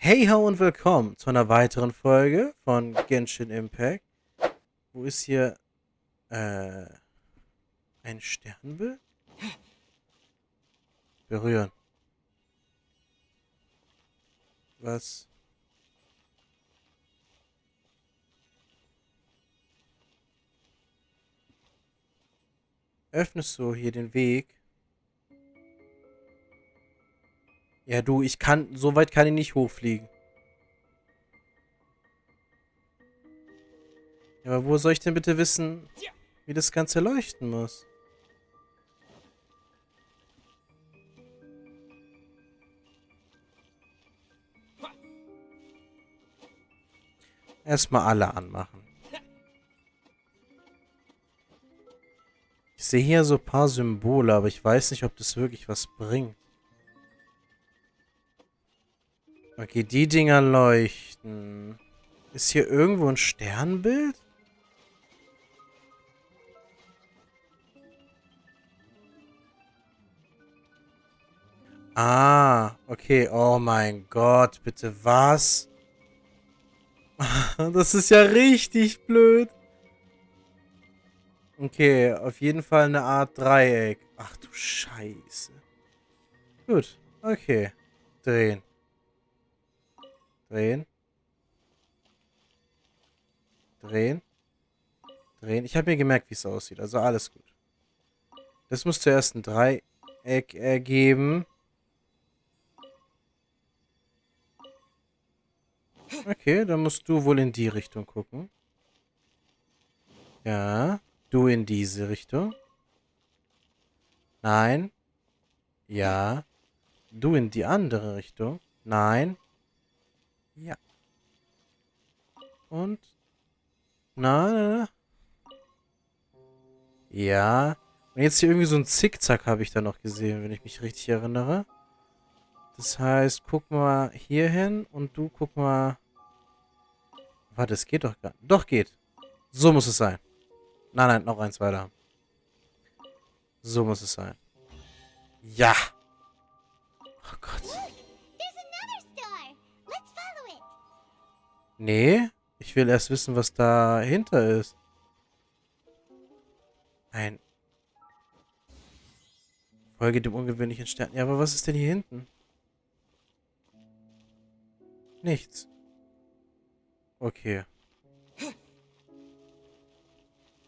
Heyhoo und willkommen zu einer weiteren Folge von Genshin Impact. Wo ist hier, ein Sternbild? Berühren. Was? Öffnest du hier den Weg? Ja, du, so weit kann ich nicht hochfliegen. Ja, aber wo soll ich denn bitte wissen, wie das Ganze leuchten muss? Erstmal alle anmachen. Ich sehe hier so ein paar Symbole, aber ich weiß nicht, ob das wirklich was bringt. Okay, die Dinger leuchten. Ist hier irgendwo ein Sternbild? Ah, okay. Oh mein Gott, bitte was? Das ist ja richtig blöd. Okay, auf jeden Fall eine Art Dreieck. Ach du Scheiße. Gut, okay. Drehen. Drehen. Drehen. Drehen. Ich habe mir gemerkt, wie es aussieht. Also alles gut. Das muss zuerst ein Dreieck ergeben. Okay, dann musst du wohl in die Richtung gucken. Ja, du in diese Richtung. Nein. Ja. Du in die andere Richtung. Nein. Ja. Und? Nein, nein, nein. Ja. Und jetzt hier irgendwie so ein Zickzack habe ich da noch gesehen, wenn ich mich richtig erinnere. Das heißt, guck mal hier hin und du guck mal... Warte, es geht doch gar nicht. Doch, geht. So muss es sein. Nein, nein, noch eins weiter. So muss es sein. Ja. Oh Gott. Nee, ich will erst wissen, was dahinter ist. Ein... Folge dem ungewöhnlichen Stern. Ja, aber was ist denn hier hinten? Nichts. Okay.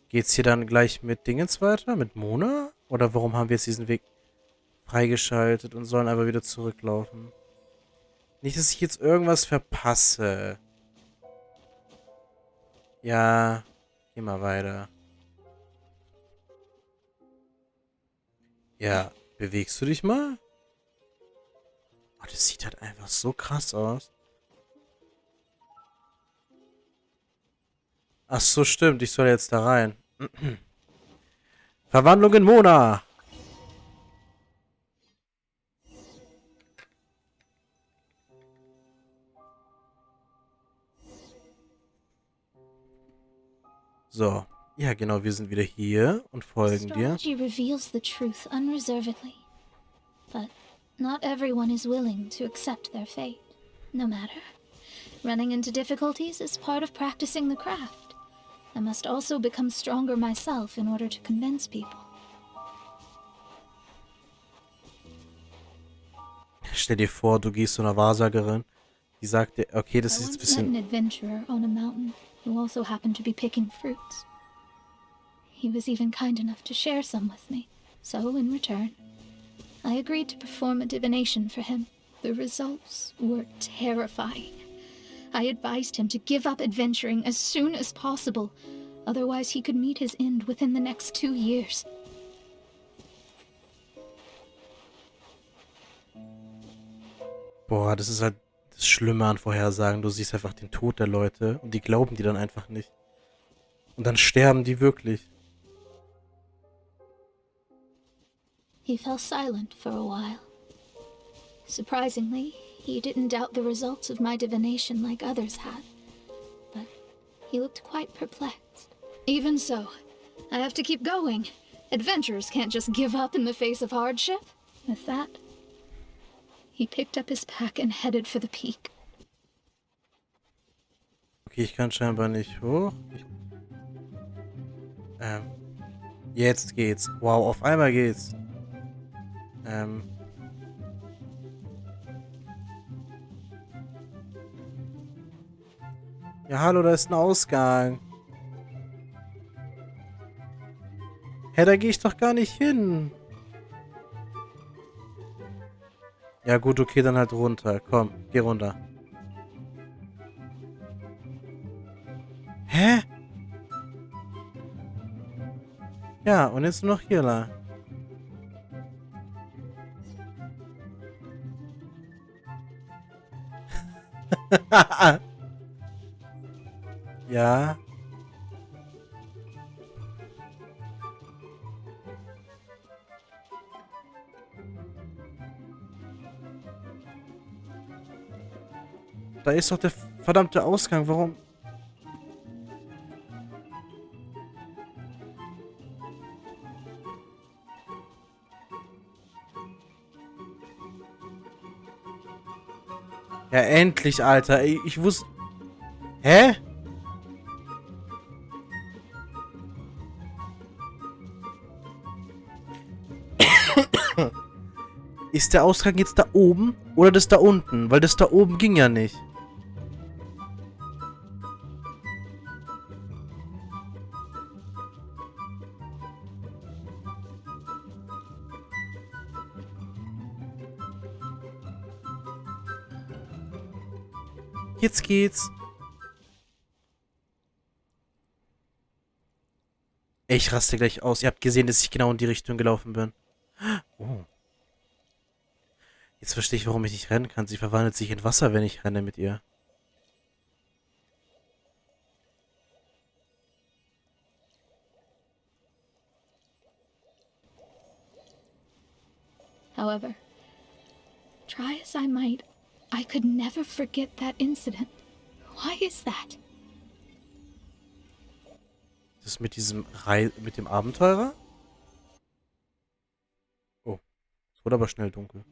Geht's hier dann gleich mit Dingens weiter? Mit Mona? Oder warum haben wir jetzt diesen Weg freigeschaltet und sollen aber wieder zurücklaufen? Nicht, dass ich jetzt irgendwas verpasse. Ja, geh mal weiter. Ja, bewegst du dich mal? Oh, das sieht halt einfach so krass aus. Ach so, stimmt. Ich soll jetzt da rein. Verwandlung in Mona. So. Ja, genau. Wir sind wieder hier und folgen dir. Astrology reveals the truth unreservedly. But not everyone is willing to accept their fate. No matter. Running into difficulties is part of practicing the craft. I must also become stronger myself in order to convince people. Stell dir vor, du gehst zu einer Wahrsagerin, die sagt dir, okay, das ist jetzt ein I once met bisschen... an adventurer on a mountain who also happened to be picking fruits. He was even kind enough to share some with me, so in return, I agreed to perform a divination for him. The results were terrifying. I advised him to give up adventuring as soon as possible, otherwise he could meet his end within the next 2 years. Boah, das ist halt das Schlimme an Vorhersagen. Du siehst einfach den Tod der Leute und die glauben die dann einfach nicht. Und dann sterben die wirklich. He fell silent for a while. Surprisingly, he didn't doubt the results of my divination like others had, but he looked quite perplexed. Even so, I have to keep going. Adventurers can't just give up in the face of hardship. With that, he picked up his pack and headed for the peak. Okay, ich kann scheinbar nicht hoch. Ähm, jetzt geht's. Wow, auf einmal geht's. Ja, hallo, da ist ein Ausgang. Hä, da gehe ich doch gar nicht hin. Ja gut, okay, dann halt runter. Komm, geh runter. Hä? Ja, und jetzt nur noch hier lang. Ja. Da ist doch der verdammte Ausgang. Warum? Ja, endlich, Alter. Ich wusste... Hä? Ist der Ausgang jetzt da oben oder das da unten? Weil das da oben ging ja nicht. Jetzt geht's. Ey, ich raste gleich aus. Ihr habt gesehen, dass ich genau in die Richtung gelaufen bin. Oh. Jetzt verstehe ich, warum ich nicht rennen kann. Sie verwandelt sich in Wasser, wenn ich renne mit ihr. However, try as I might, I could never forget that incident. Why is that? Das mit diesem mit dem Abenteurer? Oh. Es wurde aber schnell dunkel.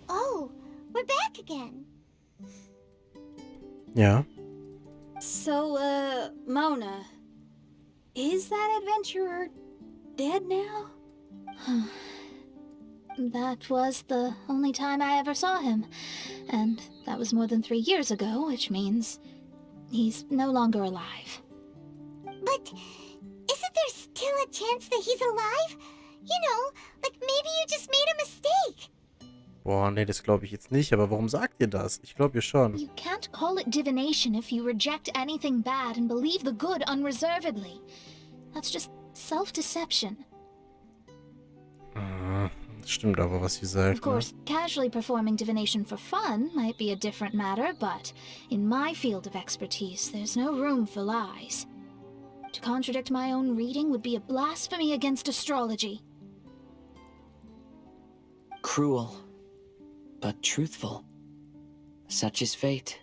Oh, we're back again. Ja. So, Mona, is that adventurer dead now? That was the only time I ever saw him, and that was more than 3 years ago, which means he's no longer alive. But isn't there still a chance that he's alive? You know, like maybe you just made a mistake. Boah, nee, das glaube ich jetzt nicht. Aber warum sagt ihr das? Ich glaube ihr schon. You can't call it divination if you reject anything bad and believe the good unreservedly. That's just self-deception. Das stimmt aber, was sie sagt. Of course, casually performing divination for fun might be a different matter, but in my field of expertise, there's no room for lies. To contradict my own reading would be a blasphemy against astrology. Cruel, but truthful. Such is fate.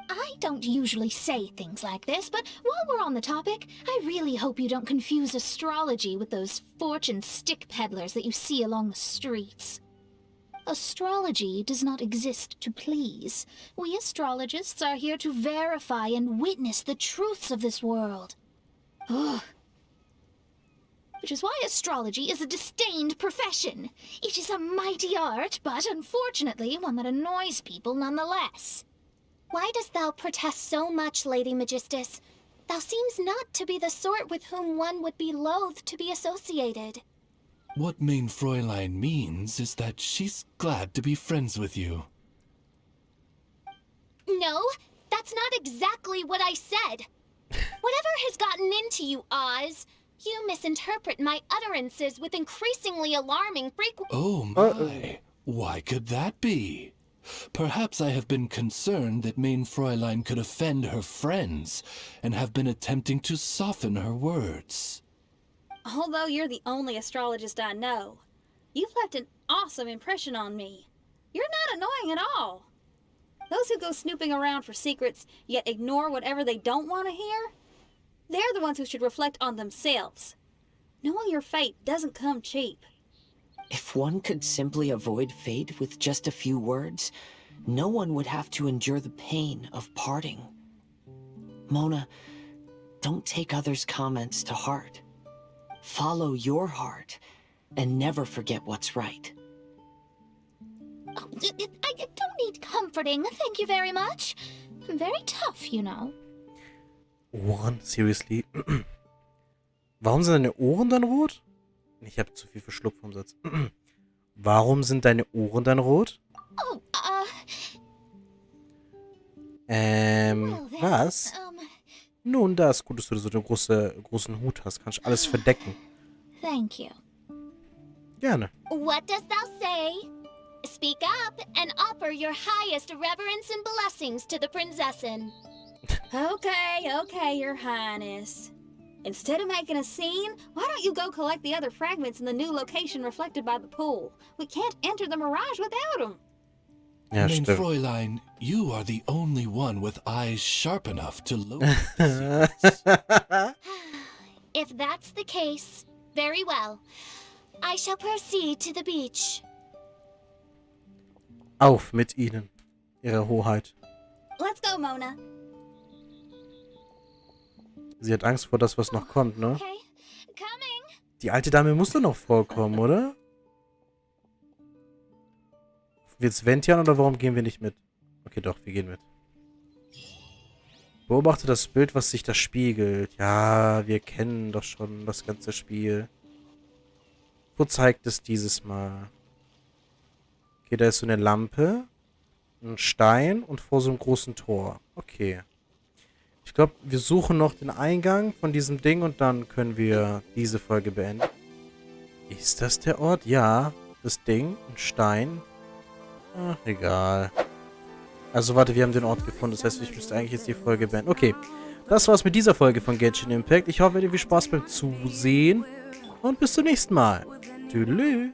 I don't usually say things like this, but while we're on the topic, I really hope you don't confuse astrology with those fortune stick peddlers that you see along the streets. Astrology does not exist to please. We astrologists are here to verify and witness the truths of this world. Ugh. Which is why astrology is a disdained profession. It is a mighty art, but unfortunately one that annoys people nonetheless. Why dost thou protest so much, Lady Magistus? Thou seems not to be the sort with whom one would be loath to be associated. What mein Fräulein means is that she's glad to be friends with you. No, that's not exactly what I said. Whatever has gotten into you, Oz, you misinterpret my utterances with increasingly alarming frequency. Oh my, why could that be? Perhaps I have been concerned that mein Fräulein could offend her friends, and have been attempting to soften her words. Although you're the only astrologist I know, you've left an awesome impression on me. You're not annoying at all. Those who go snooping around for secrets, yet ignore whatever they don't want to hear, they're the ones who should reflect on themselves. Knowing your fate doesn't come cheap. If one could simply avoid fate with just a few words, no one would have to endure the pain of parting. Mona, don't take others' comments to heart. Follow your heart and never forget what's right. Oh, I don't need comforting, thank you very much. I'm very tough, you know. Ohren? Seriously? Warum sind deine Ohren dann rot? Ich habe zu viel verschluckt vom Satz. Warum sind deine Ohren dann rot? Oh, Was? Nun, da ist gut, dass du so einen großen Hut hast. Kannst alles verdecken. Thank you. Gerne. What dost thou say? Speak up and offer your highest reverence and blessings to the Prinzessin. Okay, Your Highness. Instead of making a scene, why don't you go collect the other fragments in the new location reflected by the pool? We can't enter the mirage without them. Ja, Mein stimmt. Fräulein, you are the only one with eyes sharp enough to locate the secrets. If that's the case, very well. I shall proceed to the beach. Auf mit ihnen, Ihre Hoheit. Let's go, Mona. Sie hat Angst vor das, was noch kommt, ne? Okay, coming. Die alte Dame muss doch noch vorkommen, oder? Wird's Ventian oder warum gehen wir nicht mit? Okay, doch, wir gehen mit. Beobachte das Bild, was sich da spiegelt. Ja, wir kennen doch schon das ganze Spiel. Wo zeigt es dieses Mal? Okay, da ist so eine Lampe, ein Stein und vor so einem großen Tor. Okay. Ich glaube, wir suchen noch den Eingang von diesem Ding und dann können wir diese Folge beenden. Ist das der Ort? Ja, das Ding, ein Stein. Ach, egal. Also warte, wir haben den Ort gefunden. Das heißt, ich müsste eigentlich jetzt die Folge beenden. Okay, das war's mit dieser Folge von Genshin Impact. Ich hoffe, ihr hattet viel Spaß beim Zusehen. Und bis zum nächsten Mal. Tschüss.